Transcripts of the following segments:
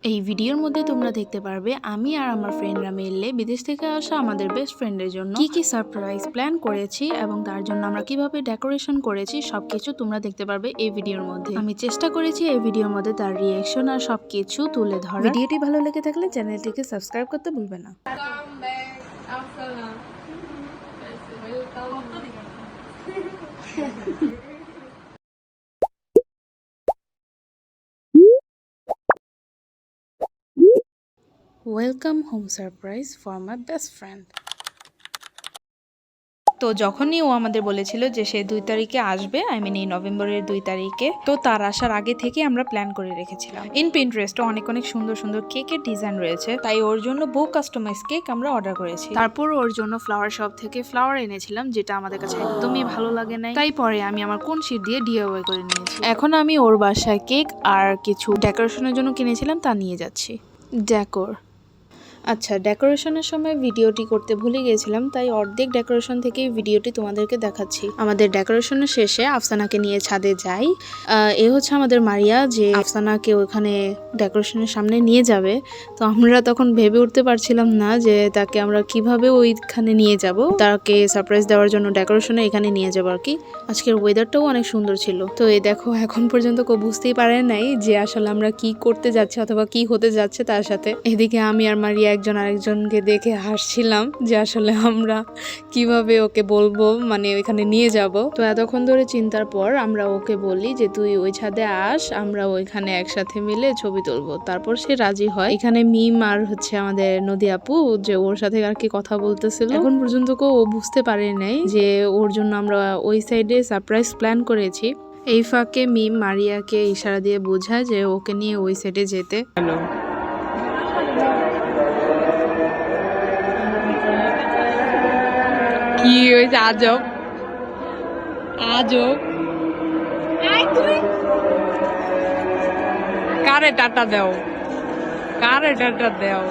এই ভিডিওর মধ্যে তোমরা দেখতে পারবে আমি আর আমার ফ্রেন্ডরা মিলে বিদেশ থেকে আসা আমাদের বেস্ট ফ্রেন্ডের জন্য কি সারপ্রাইজ প্ল্যান করেছি এবং তার জন্য আমরা কিভাবে ডেকোরেশন করেছি সবকিছু তোমরা দেখতে পারবে এই ভিডিওর মধ্যে। আমি চেষ্টা করেছি এই ভিডিওর মধ্যে তার রিঅ্যাকশন আর সবকিছু তুলে ধরা। ভিডিওটি ভালো লেগে থাকলে চ্যানেলটিকে সাবস্ক্রাইব করতে ভুলবে না। Welcome home surprise for my best friend. তো যখনই ও আমাদের বলেছিল যে সে 2 তারিখে আসবে, এই নভেম্বরের 2 তারিখে, তো তার আসার আগে থেকে আমরা প্ল্যান করে রেখেছিলাম। ইন পিন্টারেস্টে অনেক সুন্দর সুন্দর কেকের ডিজাইন রয়েছে, তাই ওর জন্য বহু কাস্টমাইজ কেক আমরা অর্ডার করেছি। তারপর ওর জন্য ফ্লাওয়ার শপ থেকে ফ্লাওয়ার এনেছিলাম, যেটা আমাদের কাছে একদমই ভালো লাগে নাই, তাই পরে আমি আমার কোন শীট দিয়ে ডিআইওয়াই করে নিয়েছি। এখন আমি ওর বাসায় কেক আর কিছু ডেকোরেশনের জন্য কিনেছিলাম তা নিয়ে যাচ্ছি। আচ্ছা, ডেকোরেশনের সময় ভিডিওটি করতে ভুলে গিয়েছিলাম, তাই অর্ধেক ডেকোরেশন থেকেই ভিডিওটি তোমাদেরকে দেখাচ্ছি। আমাদের ডেকোরেশনের শেষে আফসানাকে নিয়ে ছাদে যাই। এ হচ্ছে আমাদের মারিয়া, যে আফসানাকে ওখানে ডেকোরেশনের সামনে নিয়ে যাবে। তো আমরা তখন ভেবে উঠতে পারছিলাম না যে তাকে আমরা কিভাবে ওইখানে নিয়ে যাব, তাকে সারপ্রাইজ দেওয়ার জন্য ডেকোরেশনে এখানে নিয়ে যাবো আর কি। আজকের ওয়েদারটাও অনেক সুন্দর ছিল। তো এই দেখো, এখন পর্যন্ত কেউ বুঝতেই পারে নাই যে আসলে আমরা কি করতে যাচ্ছি অথবা কি হতে যাচ্ছে তার সাথে। এদিকে আমি আর মারিয়া একজন আরেকজনকে দেখে হাসছিলাম যে আসলে আমরা কিভাবে ওকে বলবো, মানে ওইখানে নিয়ে যাব। তো এতক্ষণ ধরে চিন্তার পর আমরা ওকে বলি যে তুই ওই ছাদে আস, আমরা ওইখানে একসাথে মিলে ছবি তুলবো। তারপর সে রাজি হয়। এখানে মিম আর হচ্ছে আমাদের নদী আপু, যে ওর সাথে আর কি কথা বলতেছিল। এখন পর্যন্ত কেউ ও বুঝতে পারে নাই যে ওর জন্য আমরা ওই সাইডে সারপ্রাইজ প্ল্যান করেছি। এই ফাঁকে মিম মারিয়াকে ইশারা দিয়ে বোঝায় যে ওকে নিয়ে ওই সাইডে যেতে। কি হয়েছে? আজব আজব, কারে টাটা দাও, কারে টাটা দাও।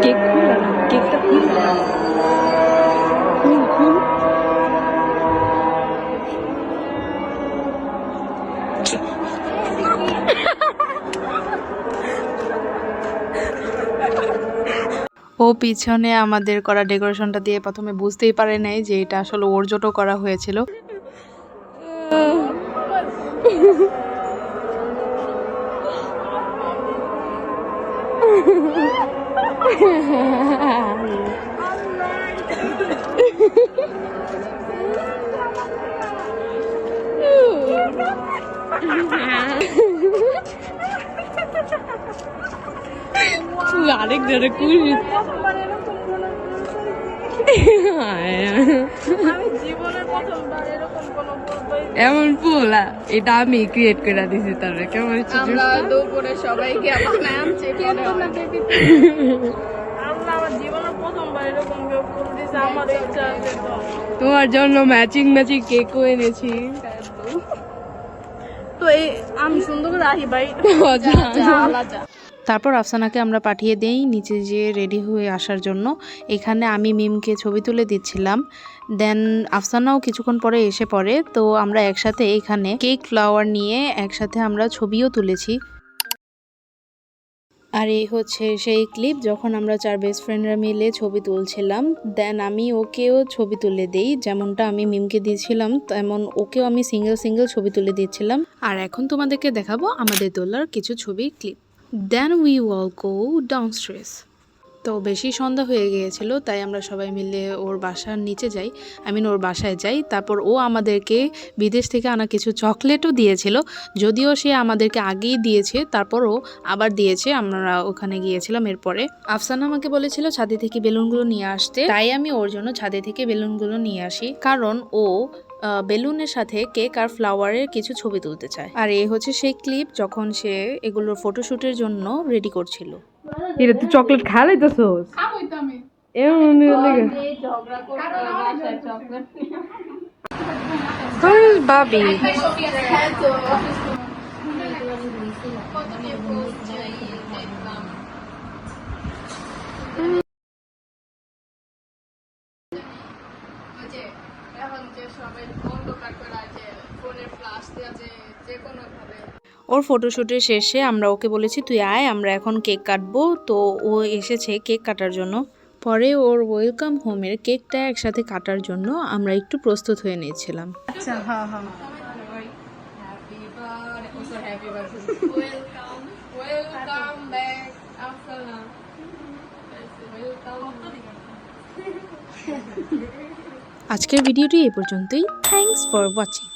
কেক খুলে না, কেকটা খুলে না। ও পিছনে আমাদের করা ডেকোরেশনটা দিয়ে প্রথমে বুঝতেই পারে নাই যে এটা আসলে ওর জন্য করা হয়েছিল। আরেক জনে এমন ফুলা, এটা আমি ক্রিয়েট করে দিছি। তারপরে কেমন সবাইকে তোমার জন্য ম্যাচিং ম্যাচিং কেকও এনেছি। তো এই আমি সুন্দর করে রাখি ভাই। তারপর আফসানাকে আমরা পাঠিয়ে দেই নিচে যেয়ে রেডি হয়ে আসার জন্য। এখানে আমি মিমকে ছবি তুলে দিচ্ছিলাম, দেন আফসানাও কিছুক্ষণ পরে এসে পড়ে। তো আমরা একসাথে এখানে কেক ফ্লাওয়ার নিয়ে একসাথে আমরা ছবিও তুলেছি। আর এই হচ্ছে সেই ক্লিপ যখন আমরা 4 বেস্ট ফ্রেন্ডরা মিলে ছবি তুলছিলাম। দেন আমি ওকেও ছবি তুলে দেই, যেমনটা আমি মিমকে দিয়েছিলাম তেমন ওকেও আমি সিঙ্গেল সিঙ্গেল ছবি তুলে দিচ্ছিলাম। আর এখন তোমাদেরকে দেখাবো আমাদের তোলার কিছু ছবির clip. Then we all go downstairs. তো বেশি সন্ধ্যা হয়ে গিয়েছিল, তাই আমরা সবাই মিলে ওর বাসার নিচে যাই, ওর বাসায় যাই। তারপর ও আমাদেরকে বিদেশ থেকে আনা কিছু চকলেটও দিয়েছিল, যদিও সে আমাদেরকে আগেই দিয়েছে, তারপরও আবার দিয়েছে। আমরা ওখানে গিয়েছিলাম। এরপরে আফসানা আমাকে বলেছিল ছাদে থেকে বেলুনগুলো নিয়ে আসতে, তাই আমি ওর জন্য ছাদে থেকে বেলুনগুলো নিয়ে আসি, কারণ ও বেলুনের সাথে কেক আর ফ্লাওয়ারের কিছু ছবি তুলতে চায়। আর এই হচ্ছে সেই ক্লিপ যখন সে এগুলোর ফটোশুটের জন্য রেডি করছিল। এটা তুই চকলেট খাইলাইতেছস? এমন ভাবি ওর ফটোশ্যুটের শেষে আমরা ওকে বলেছি তুই আয়, আমরা এখন কেক কাটবো। তো ও এসেছে কেক কাটার জন্য। পরে ওর ওয়েলকাম হোমের কেকটা একসাথে কাটার জন্য আমরা একটু প্রস্তুত হয়ে নিয়েছিলাম। আচ্ছা, হ্যাঁ হ্যাঁ। আজকের ভিডিওটি এই পর্যন্তই। Thanks for watching.